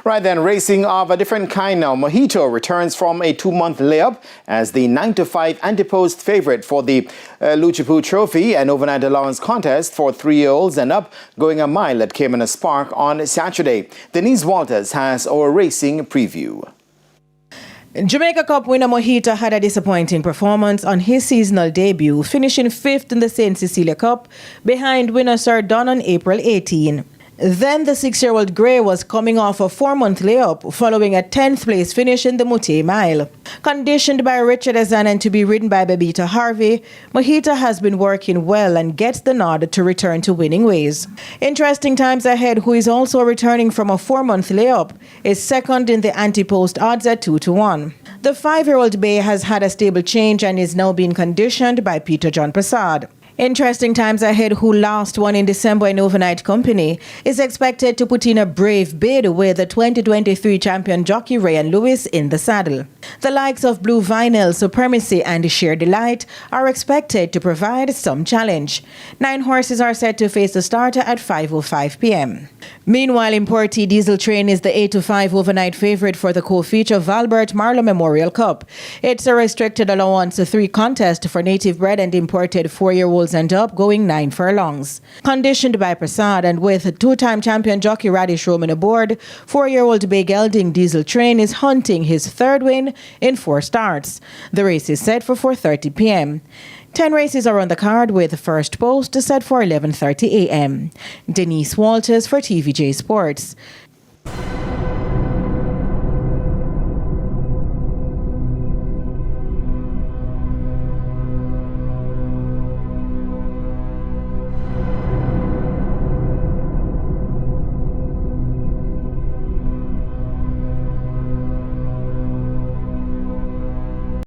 Right then, racing of a different kind now. Mojito returns from a 2-month layup as the 9-5 Ante-Post favorite for the Liu Chie Poo Trophy and Overnight Allowance contest for 3-year-olds and up, going a mile at Caymanas Park on Saturday. Denise Walters has our racing preview. Jamaica Cup winner Mojito had a disappointing performance on his seasonal debut, finishing 5th in the St. Cecilia Cup behind winner Sir Don on April 18. Then the 6-year-old Grey was coming off a 4-month layup following a 10th place finish in the Mute Mile. Conditioned by Richard Azan and to be ridden by Babita Harvey, Mojito has been working well and gets the nod to return to winning ways. Interesting times ahead, who is also returning from a 4-month layup, is second in the Ante-Post odds at 2-1. The 5-year-old Bay has had a stable change and is now being conditioned by Peter John Prasad. Interesting times ahead, who last won in December in Overnight Company, is expected to put in a brave bid with the 2023 champion jockey Ryan Lewis in the saddle. The likes of Blue Vinyl, Supremacy and Sheer Delight are expected to provide some challenge. 9 horses are set to face the starter at 5:05 p.m. Meanwhile, Importee Diesel Train is the 8-5 overnight favorite for the co-feature Valbert Marlow Memorial Cup. It's a restricted allowance 3 contest for native bred and imported 4-year-olds and up, going 9 furlongs. Conditioned by Prasad and with 2-time champion jockey Radish Roman aboard, 4-year-old Bay Gelding Diesel Train is hunting his 3rd win in 4 starts. The race is set for 4:30 p.m. 10 races are on the card, with the first post set for 11:30 a.m. Denise Walters for TVJ Sports.